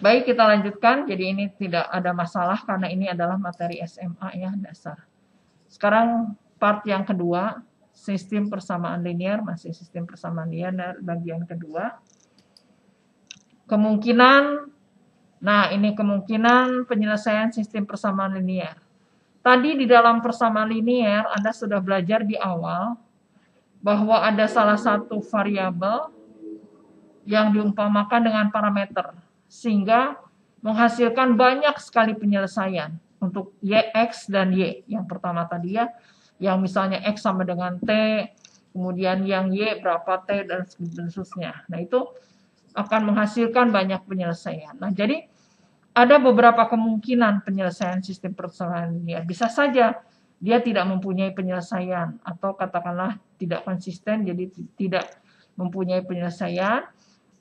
Baik, kita lanjutkan. Jadi ini tidak ada masalah karena ini adalah materi SMA ya, dasar. Sekarang part yang kedua, sistem persamaan linear, masih sistem persamaan linear bagian kedua. Kemungkinan, nah ini kemungkinan penyelesaian sistem persamaan linear. Tadi di dalam persamaan linear, Anda sudah belajar di awal bahwa ada salah satu variabel yang diumpamakan dengan parameter, sehingga menghasilkan banyak sekali penyelesaian untuk y, x, dan y. Yang pertama tadi ya, yang misalnya x sama dengan t, kemudian yang y berapa t, dan seterusnya. Nah, itu akan menghasilkan banyak penyelesaian. Nah, jadi ada beberapa kemungkinan penyelesaian sistem persamaan linear. Bisa saja dia tidak mempunyai penyelesaian, atau katakanlah tidak konsisten, jadi tidak mempunyai penyelesaian,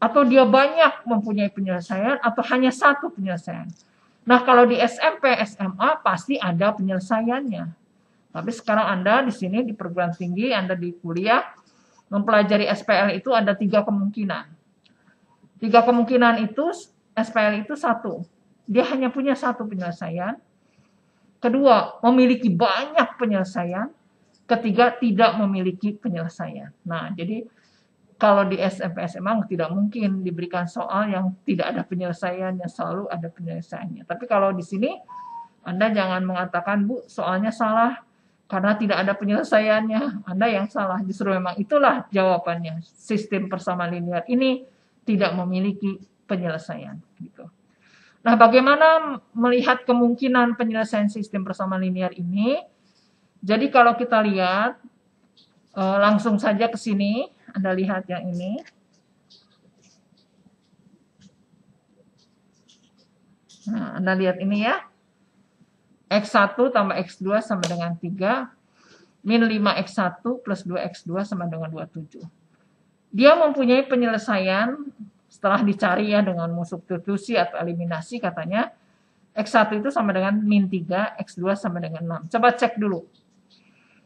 atau dia banyak mempunyai penyelesaian, atau hanya satu penyelesaian. Nah, kalau di SMP, SMA pasti ada penyelesaiannya. Tapi sekarang Anda di sini di perguruan tinggi, Anda di kuliah, mempelajari SPL itu ada 3 kemungkinan. 3 kemungkinan itu, SPL itu satu. Dia hanya punya satu penyelesaian. Kedua, memiliki banyak penyelesaian. Ketiga, tidak memiliki penyelesaian. Nah, jadi kalau di SMP SMA tidak mungkin diberikan soal yang tidak ada penyelesaiannya, selalu ada penyelesaiannya. Tapi kalau di sini Anda jangan mengatakan, Bu, soalnya salah karena tidak ada penyelesaiannya. Anda yang salah, justru memang itulah jawabannya. Sistem persamaan linear ini tidak memiliki penyelesaian. Gitu. Nah, bagaimana melihat kemungkinan penyelesaian sistem persamaan linear ini? Jadi kalau kita lihat, langsung saja ke sini. Anda lihat yang ini. Nah, Anda lihat ini ya. X1 tambah X2 sama dengan 3. Min 5X1 plus 2X2 sama dengan 27. Dia mempunyai penyelesaian setelah dicari ya dengan substitusi atau eliminasi, katanya X1 itu sama dengan min 3, X2 sama dengan 6. Coba cek dulu.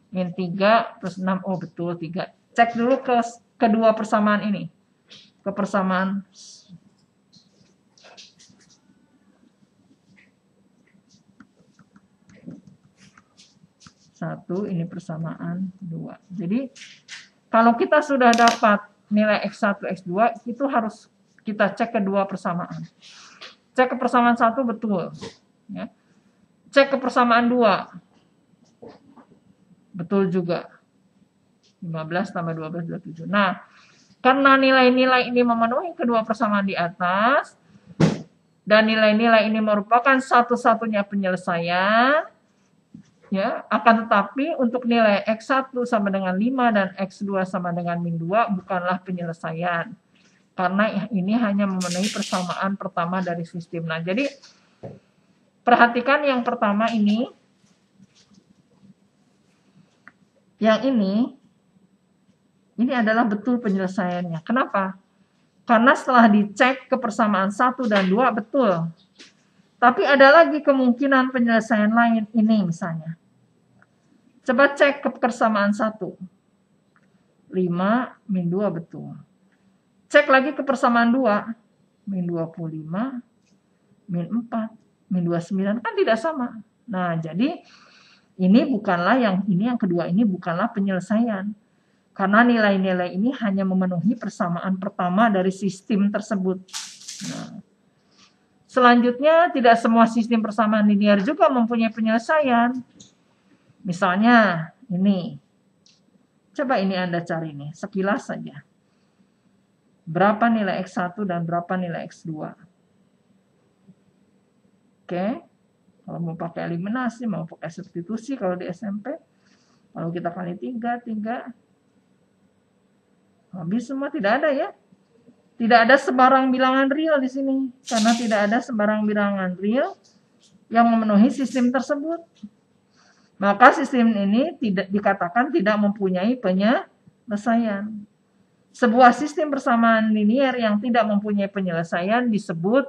Min 3 plus 6, oh betul 3. Cek dulu ke kedua persamaan ini. Ke persamaan satu, ini persamaan 2. Jadi, kalau kita sudah dapat nilai X1, X2, itu harus kita cek kedua persamaan. Cek ke persamaan 1 betul. Ya. Cek ke persamaan 2. Betul juga. 15 tambah 12, 27. Nah, karena nilai-nilai ini memenuhi kedua persamaan di atas, dan nilai-nilai ini merupakan satu-satunya penyelesaian, ya, akan tetapi untuk nilai X1 sama dengan 5 dan X2 sama dengan min 2 bukanlah penyelesaian. Karena ini hanya memenuhi persamaan pertama dari sistem. Nah, jadi perhatikan yang pertama ini. Yang ini adalah betul penyelesaiannya. Kenapa? Karena setelah dicek ke persamaan 1 dan 2 betul. Tapi ada lagi kemungkinan penyelesaian lain ini misalnya. Coba cek ke persamaan 1. 5 min 2 betul. Cek lagi ke persamaan 2. Min 25, min 4, min 29 kan tidak sama. Nah, jadi ini bukanlah yang kedua ini bukanlah penyelesaian. Karena nilai-nilai ini hanya memenuhi persamaan pertama dari sistem tersebut. Nah, selanjutnya, tidak semua sistem persamaan linear juga mempunyai penyelesaian. Misalnya, ini. Coba ini Anda cari nih, sekilas saja. Berapa nilai X1 dan berapa nilai X2? Oke. Kalau mau pakai eliminasi, mau pakai substitusi kalau di SMP. Kalau kita kali 3. Habis semua, tidak ada ya. Tidak ada sebarang bilangan real di sini. Karena tidak ada sebarang bilangan real yang memenuhi sistem tersebut. Maka sistem ini tidak dikatakan tidak mempunyai penyelesaian. Sebuah sistem persamaan linear yang tidak mempunyai penyelesaian disebut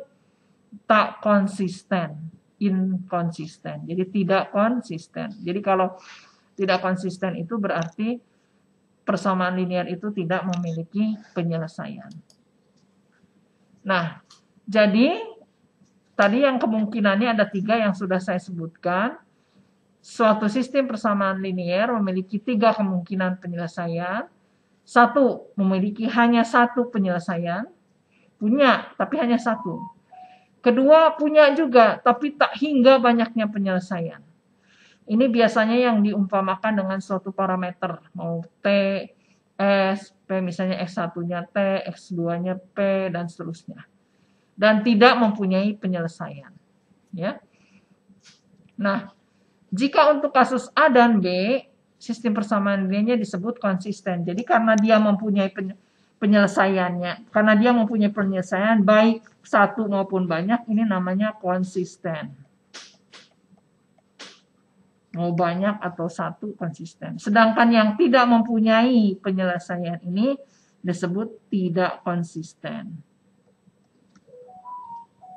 tak konsisten, inkonsisten. Jadi tidak konsisten. Jadi kalau tidak konsisten itu berarti persamaan linear itu tidak memiliki penyelesaian. Nah, jadi tadi yang kemungkinannya ada 3 yang sudah saya sebutkan. Suatu sistem persamaan linier memiliki 3 kemungkinan penyelesaian. 1, memiliki hanya 1 penyelesaian. Punya, tapi hanya 1. Kedua, punya juga, tapi tak hingga banyaknya penyelesaian. Ini biasanya yang diumpamakan dengan suatu parameter. Mau T, S, P, misalnya X1-nya T, X2-nya P, dan seterusnya. Dan tidak mempunyai penyelesaian. Ya. Nah, jika untuk kasus A dan B, sistem persamaan linearnya disebut konsisten. Jadi karena dia mempunyai penyelesaiannya, karena dia mempunyai penyelesaian baik satu maupun banyak, ini namanya konsisten. Mau banyak atau satu, konsisten. Sedangkan yang tidak mempunyai penyelesaian ini disebut tidak konsisten.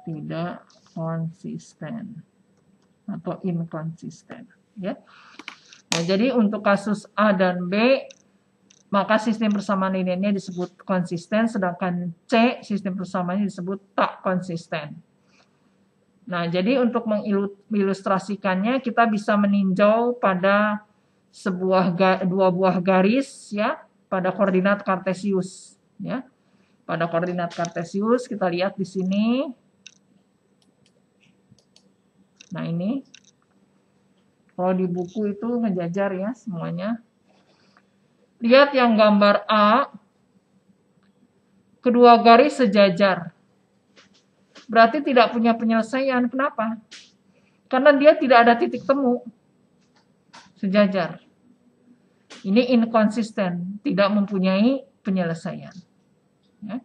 Tidak konsisten atau inkonsisten, ya. Nah, jadi untuk kasus A dan B, maka sistem persamaan linearnya disebut konsisten, sedangkan C, sistem persamaannya disebut tak konsisten. Nah, jadi untuk mengilustrasikannya, kita bisa meninjau pada dua buah garis, ya, pada koordinat kartesius, ya. Pada koordinat kartesius kita lihat di sini. Nah, ini kalau di buku itu ngejajar ya semuanya. Lihat yang gambar A, kedua garis sejajar. Berarti tidak punya penyelesaian. Kenapa? Karena dia tidak ada titik temu. Sejajar. Ini inkonsisten, tidak mempunyai penyelesaian. Ya.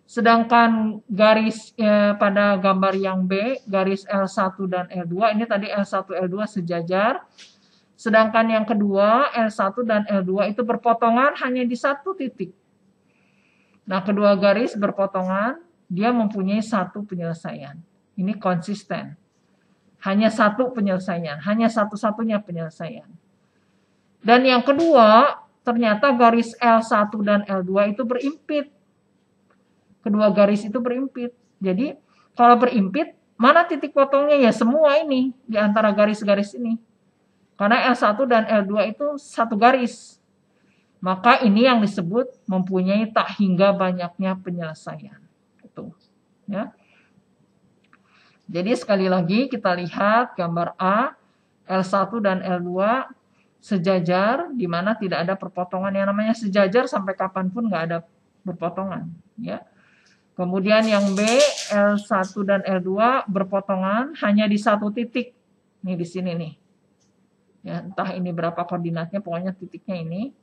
Sedangkan garis pada gambar yang B, garis L1 dan L2, ini tadi L1, L2 sejajar. Sedangkan yang kedua, L1 dan L2 itu berpotongan hanya di satu titik. Nah, kedua garis berpotongan, dia mempunyai satu penyelesaian. Ini konsisten. Hanya satu penyelesaian, hanya satu-satunya penyelesaian. Dan yang kedua, ternyata garis L1 dan L2 itu berimpit. Kedua garis itu berimpit. Jadi, kalau berimpit, mana titik potongnya? Ya semua ini, di antara garis-garis ini. Karena L1 dan L2 itu satu garis. Maka ini yang disebut mempunyai tak hingga banyaknya penyelesaian. Itu. Ya. Jadi sekali lagi kita lihat gambar A, L1 dan L2 sejajar, di mana tidak ada perpotongan. Yang namanya sejajar sampai kapanpun nggak ada berpotongan. Ya. Kemudian yang B, L1 dan L2 berpotongan hanya di satu titik. Nih di sini nih. Ya, entah ini berapa koordinatnya, pokoknya titiknya ini.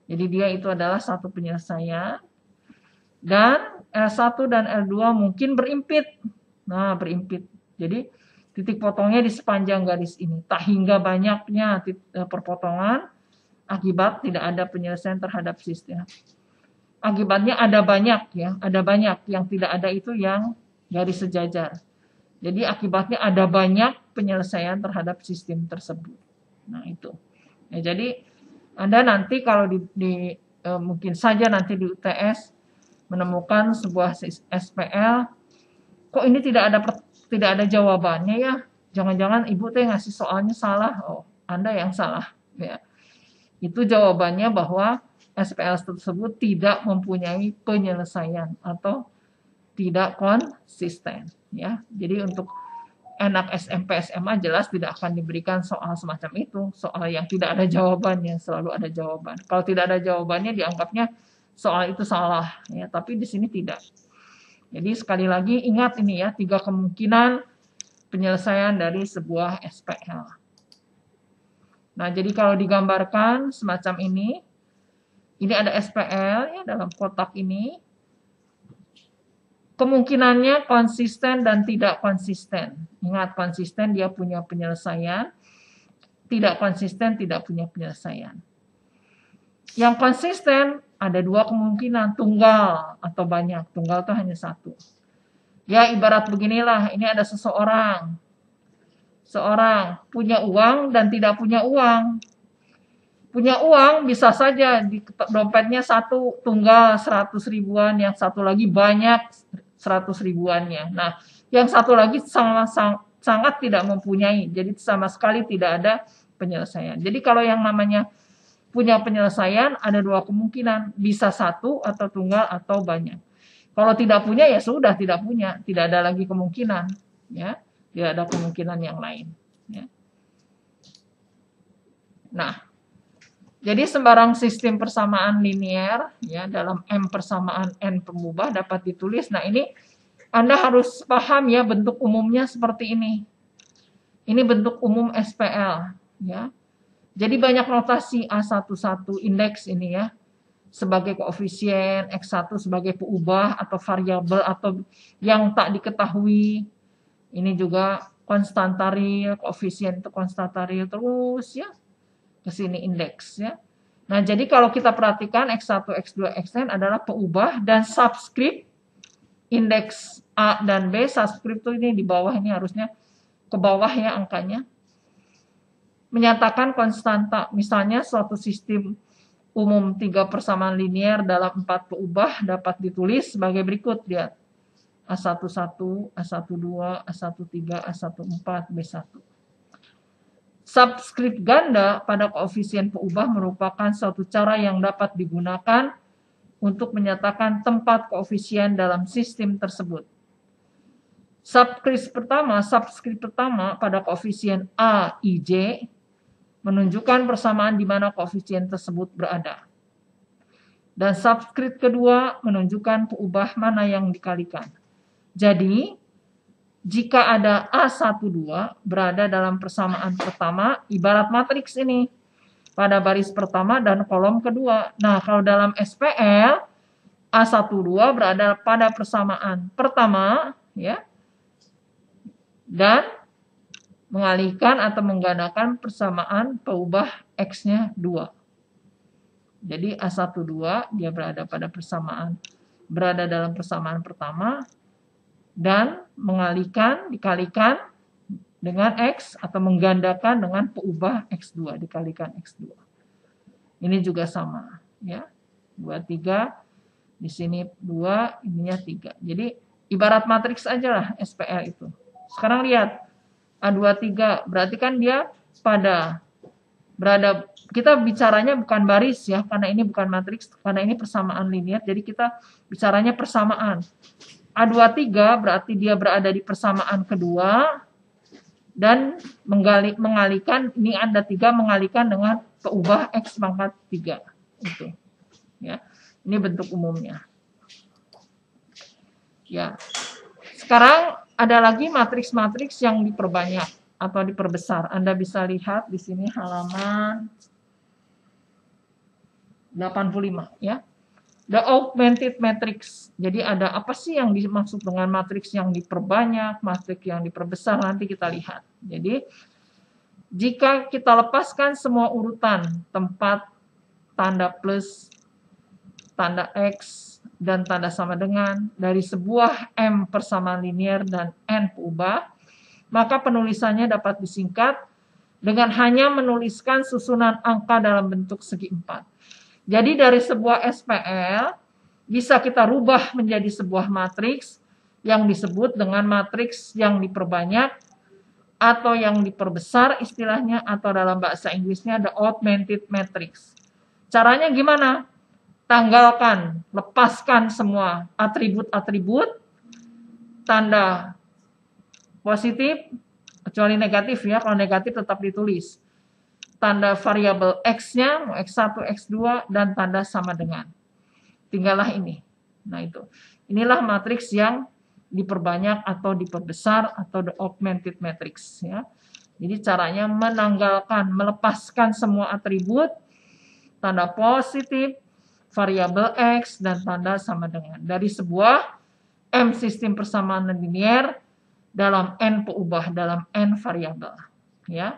Jadi dia itu adalah satu penyelesaian. Dan L1 dan L2 mungkin berimpit. Nah, berimpit. Jadi titik potongnya di sepanjang garis ini. Tak hingga banyaknya perpotongan akibat tidak ada penyelesaian terhadap sistem. Akibatnya ada banyak ya, ada banyak. Yang tidak ada itu yang garis sejajar. Jadi akibatnya ada banyak penyelesaian terhadap sistem tersebut. Nah itu. Ya, jadi Anda nanti kalau mungkin saja nanti di UTS menemukan sebuah SPL, kok ini tidak ada jawabannya ya? Jangan-jangan ibu teh ngasih soalnya salah. Oh, Anda yang salah. Ya. Itu jawabannya bahwa SPL tersebut tidak mempunyai penyelesaian atau tidak konsisten, ya. Jadi untuk anak SMP SMA jelas tidak akan diberikan soal semacam itu, soal yang tidak ada jawabannya, selalu ada jawaban. Kalau tidak ada jawabannya dianggapnya soal itu salah, ya. Tapi di sini tidak. Jadi sekali lagi ingat ini ya, 3 kemungkinan penyelesaian dari sebuah SPL. Nah, jadi kalau digambarkan semacam ini ada SPL ya dalam kotak ini. Kemungkinannya konsisten dan tidak konsisten. Ingat, konsisten dia punya penyelesaian, tidak konsisten tidak punya penyelesaian. Yang konsisten ada 2 kemungkinan, tunggal atau banyak. Tunggal itu hanya 1. Ya, ibarat beginilah, ini ada seseorang punya uang dan tidak punya uang. Punya uang bisa saja di dompetnya satu tunggal 100 ribuan, yang satu lagi banyak 100 ribuannya. Nah, Yang satu lagi sangat tidak mempunyai, jadi sama sekali tidak ada penyelesaian. Jadi kalau yang namanya punya penyelesaian ada dua kemungkinan, bisa satu atau tunggal atau banyak. Kalau tidak punya ya sudah tidak punya, tidak ada lagi kemungkinan, ya, tidak ada kemungkinan yang lain. Ya. Nah, jadi sembarang sistem persamaan linier ya dalam M persamaan N pengubah dapat ditulis. Nah ini Anda harus paham ya bentuk umumnya seperti ini. Ini bentuk umum SPL ya. Jadi banyak notasi A11 indeks ini ya, sebagai koefisien, X1 sebagai peubah atau variabel atau yang tak diketahui. Ini juga konstanta real, koefisien itu konstanta real terus ya, ke sini indeks ya. Nah jadi kalau kita perhatikan X1, X2, Xn adalah peubah dan subskrip indeks A dan B, subskrip itu ini di bawah, ini harusnya ke bawah ya angkanya. Menyatakan konstanta, misalnya suatu sistem umum 3 persamaan linier dalam 4 peubah dapat ditulis sebagai berikut, lihat. A11, A12, A13, A14, B1. Subskrip ganda pada koefisien peubah merupakan suatu cara yang dapat digunakan untuk menyatakan tempat koefisien dalam sistem tersebut. Subskrip pertama pada koefisien A, I, J menunjukkan persamaan di mana koefisien tersebut berada. Dan subskrip kedua menunjukkan peubah mana yang dikalikan. Jadi, jika ada A12 berada dalam persamaan pertama, ibarat matriks ini pada baris pertama dan kolom kedua. Nah, kalau dalam SPL, A12 berada pada persamaan pertama, ya, dan mengalihkan atau menggandakan persamaan peubah X-nya 2. Jadi A12 dia berada dalam persamaan pertama dan dikalikan dengan X atau menggandakan dengan peubah X2 dikalikan X2. Ini juga sama ya. 2, 3 di sini 2, ininya 3. Jadi ibarat matriks aja lah SPL itu. Sekarang lihat A23 berarti kan dia berada, kita bicaranya bukan baris ya, karena ini bukan matriks, karena ini persamaan linier, jadi kita bicaranya persamaan. A23 berarti dia berada di persamaan kedua dan mengalihkan, ini ada 3 mengalihkan dengan peubah X pangkat 3 itu ya. Ini bentuk umumnya ya. Sekarang ada lagi matriks-matriks yang diperbanyak atau diperbesar. Anda bisa lihat di sini halaman 85 ya. The augmented matrix. Jadi ada apa sih yang dimaksud dengan matriks yang diperbanyak, matriks yang diperbesar, nanti kita lihat. Jadi jika kita lepaskan semua urutan tempat, tanda plus, tanda X, dan tanda sama dengan dari sebuah M persamaan linier dan N peubah, maka penulisannya dapat disingkat dengan hanya menuliskan susunan angka dalam bentuk segi 4. Jadi dari sebuah SPL bisa kita rubah menjadi sebuah matriks yang disebut dengan matriks yang diperbanyak atau yang diperbesar istilahnya, atau dalam bahasa Inggrisnya the augmented matrix. Caranya gimana? Tanggalkan, lepaskan semua atribut-atribut, tanda positif, kecuali negatif ya, kalau negatif tetap ditulis. Tanda variabel X-nya, X1, X2, dan tanda sama dengan. Tinggallah ini. Nah itu. Inilah matriks yang diperbanyak atau diperbesar atau the augmented matrix ya. Jadi caranya menanggalkan, melepaskan semua atribut, tanda positif, variabel X, dan tanda sama dengan dari sebuah M sistem persamaan linier dalam N peubah, dalam N variabel ya.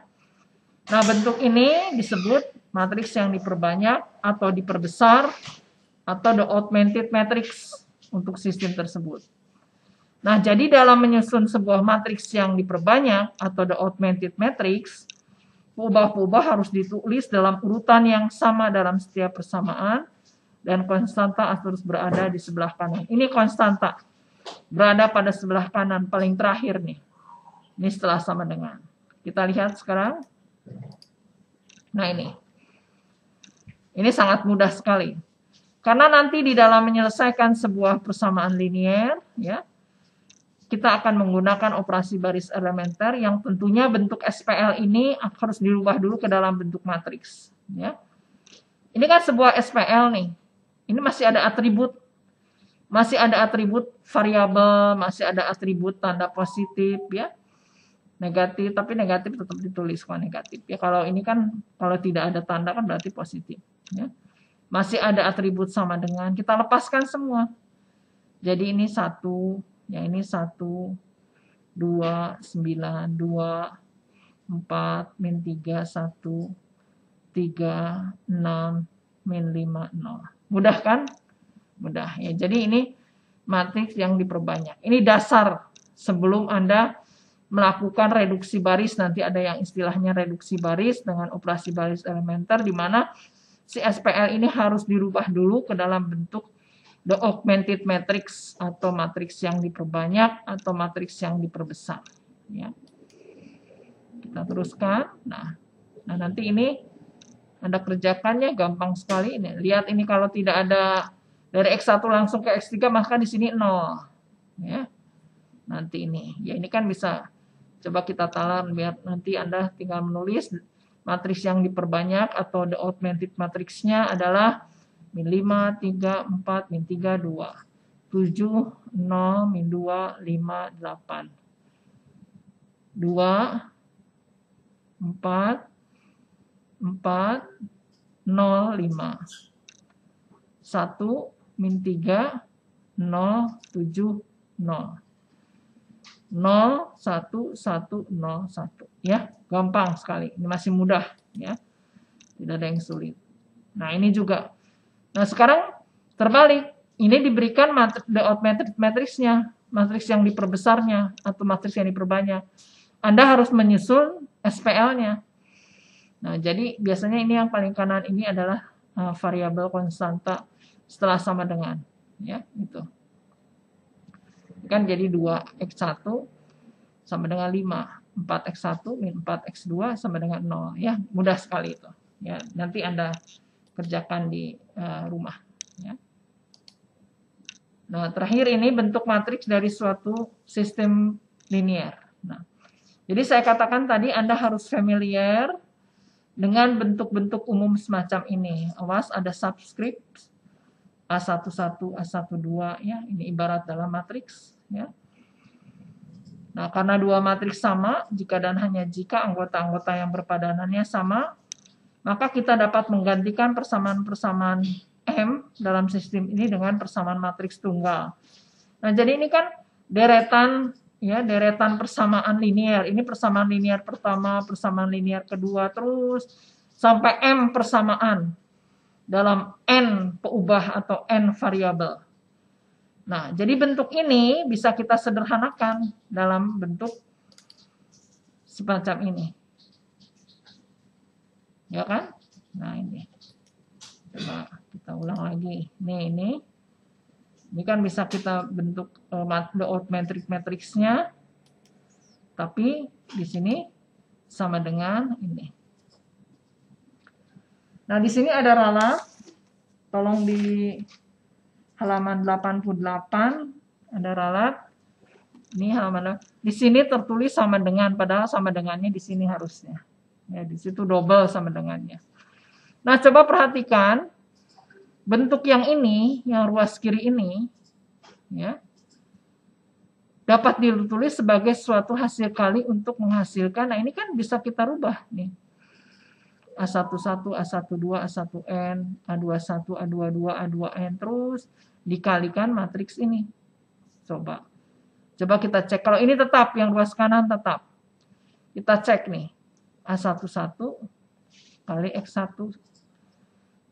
Nah bentuk ini disebut matriks yang diperbanyak atau diperbesar atau the augmented matrix untuk sistem tersebut. Nah jadi dalam menyusun sebuah matriks yang diperbanyak atau the augmented matrix, peubah-peubah harus ditulis dalam urutan yang sama dalam setiap persamaan, dan konstanta harus berada di sebelah kanan. Ini konstanta. berada pada sebelah kanan paling terakhir nih. Ini setelah sama dengan. Kita lihat sekarang. Nah ini. Ini sangat mudah sekali. Karena nanti di dalam menyelesaikan sebuah persamaan linier, ya, kita akan menggunakan operasi baris elementer yang tentunya bentuk SPL ini harus dirubah dulu ke dalam bentuk matriks. Ya. Ini kan sebuah SPL nih. Ini masih ada atribut. Masih ada atribut variabel, masih ada atribut tanda positif, ya. Negatif, tapi negatif tetap ditulis kalau negatif. Ya, kalau ini kan, kalau tidak ada tanda kan berarti positif. Ya. Masih ada atribut sama dengan, kita lepaskan semua. Jadi ini 1, ya ini 1, 2, 9, 2, 4, min 3, 1, 3, 6, min 5, 0. Mudah kan? Mudah. Ya, jadi ini matriks yang diperbanyak. Ini dasar sebelum Anda melakukan reduksi baris, nanti ada yang istilahnya reduksi baris dengan operasi baris elementer, di mana si SPL ini harus dirubah dulu ke dalam bentuk the augmented matrix atau matriks yang diperbanyak atau matriks yang diperbesar. Ya. Kita teruskan. Nah, nanti ini Anda kerjakannya gampang sekali. Ini, lihat ini kalau tidak ada dari X1 langsung ke X3 maka di sini 0. Ya. Nanti ini, ya ini kan bisa. Coba kita talan biar nanti Anda tinggal menulis matriks yang diperbanyak atau the augmented matriksnya adalah min 5, 3, 4, min 3, 2, 7, 0, min 2, 5, 8, 2, 4, 4, 0, 5, 1, min 3, 0, 7, 0. 0, 1, 1, 0, 1. Ya, gampang sekali. Ini masih mudah. Ya, tidak ada yang sulit. Nah, ini juga. Nah, sekarang terbalik. Ini diberikan the augmented matriksnya. Matriks yang diperbesarnya. Atau matriks yang diperbanyak. Anda harus menyusun SPL-nya. Nah, jadi biasanya ini yang paling kanan ini adalah variabel konstanta setelah sama dengan. Ya, itu. Kan jadi 2x1 sama dengan 5, 4x1 min 4x2 sama dengan 0. Ya, mudah sekali itu. Ya, nanti Anda kerjakan di rumah. Ya. Nah, terakhir ini bentuk matriks dari suatu sistem linier. Nah, jadi saya katakan tadi Anda harus familiar dengan bentuk-bentuk umum semacam ini. Awas, ada subscript A11, A12, ya, ini ibarat dalam matriks. Ya. Nah, karena dua matriks sama, jika dan hanya jika anggota-anggota yang berpadanannya sama, maka kita dapat menggantikan persamaan-persamaan M dalam sistem ini dengan persamaan matriks tunggal. Nah, jadi ini kan deretan, ya, deretan persamaan linier. Ini persamaan linier pertama, persamaan linier kedua, terus sampai M persamaan dalam N peubah atau N variabel. Nah, jadi bentuk ini bisa kita sederhanakan dalam bentuk semacam ini. Ya kan? Nah, ini. Coba kita ulang lagi. Ini kan bisa kita bentuk the augmented matriksnya. Tapi di sini sama dengan ini. Nah, di sini ada ralat. Tolong di halaman 88 ada ralat. Ini halaman. Di sini tertulis sama dengan, padahal sama dengannya di sini harusnya. Ya, di situ double sama dengannya. Nah, coba perhatikan bentuk yang ini, yang ruas kiri ini, ya, dapat ditulis sebagai suatu hasil kali untuk menghasilkan. Nah, ini kan bisa kita rubah nih. A11, A12, A1N, A21, A22, A2N, terus dikalikan matriks ini. Coba kita cek. Kalau ini tetap, yang ruas kanan tetap. Kita cek nih. A11 kali X1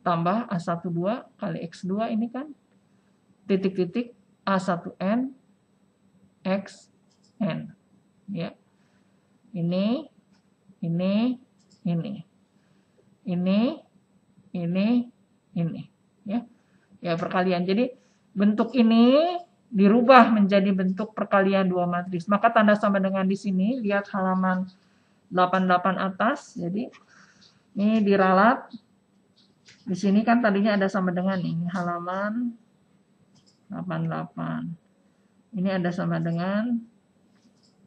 tambah A12 kali X2 ini kan titik-titik A1N XN. Ya. Ini. Ya. Ya, perkalian. Jadi bentuk ini dirubah menjadi bentuk perkalian dua matriks. Maka tanda sama dengan di sini, lihat halaman 88 atas. Jadi ini diralat. Di sini kan tadinya ada sama dengan ini halaman 88. Ini ada sama dengan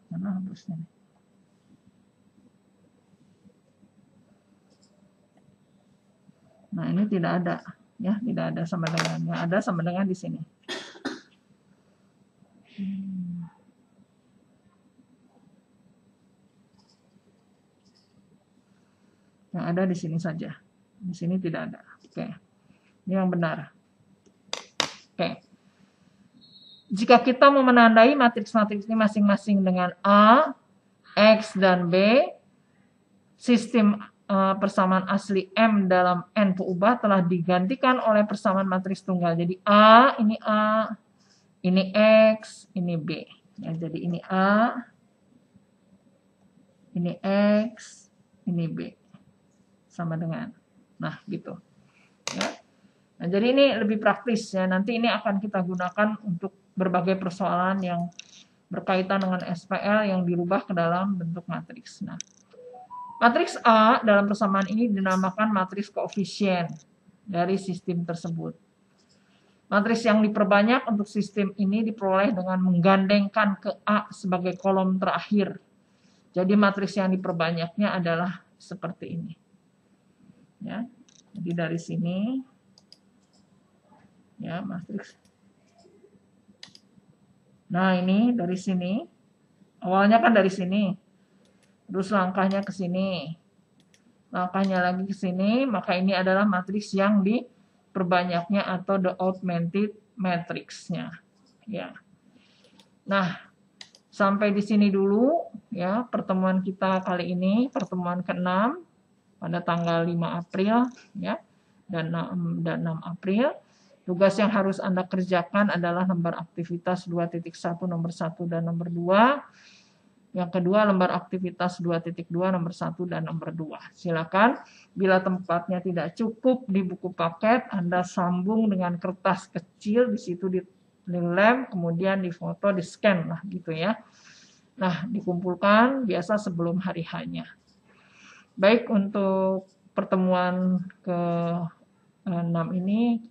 mana hapusnya? Nah, ini tidak ada ya, tidak ada sama dengannya. Ada sama dengan di sini. Yang ada di sini saja. Di sini tidak ada. Oke. Ini yang benar. Oke. Jika kita mau menandai matriks-matriks ini masing-masing dengan A, X, dan B, sistem persamaan asli M dalam N peubah telah digantikan oleh persamaan matriks tunggal. Jadi A, ini X, ini B. Ya, jadi ini A, ini X, ini B. Sama dengan. Nah, gitu. Ya. Nah, jadi ini lebih praktis ya. Nanti ini akan kita gunakan untuk berbagai persoalan yang berkaitan dengan SPL yang dirubah ke dalam bentuk matriks. Nah, matriks A dalam persamaan ini dinamakan matriks koefisien dari sistem tersebut. Matriks yang diperbanyak untuk sistem ini diperoleh dengan menggandengkan ke A sebagai kolom terakhir. Jadi matriks yang diperbanyaknya adalah seperti ini. Ya, jadi dari sini ya matriks. Nah, ini dari sini. Awalnya kan dari sini. Terus langkahnya ke sini. Langkahnya lagi ke sini, maka ini adalah matriks yang diperbanyaknya atau the augmented matrix-nya. Ya. Nah, sampai di sini dulu ya pertemuan kita kali ini, pertemuan ke-6 pada tanggal 5 April ya dan 6 April. Tugas yang harus Anda kerjakan adalah lembar aktivitas 2.1 nomor 1 dan nomor 2. Yang kedua lembar aktivitas 2.2 nomor 1 dan nomor 2. Silakan bila tempatnya tidak cukup di buku paket, Anda sambung dengan kertas kecil di situ di lem, kemudian difoto, di-scan lah gitu ya. Nah, dikumpulkan biasa sebelum hari H-nya. Baik, untuk pertemuan ke-6 ini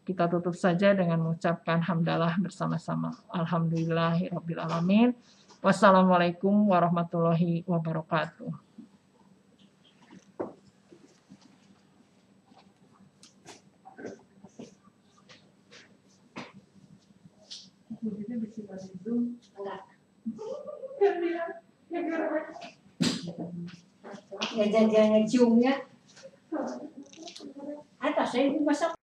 kita tutup saja dengan mengucapkan hamdalah bersama-sama. Alhamdulillahirabbil alamin. Wassalamualaikum warahmatullahi wabarakatuh. Ya jangan ciumnya. Atas saya masak.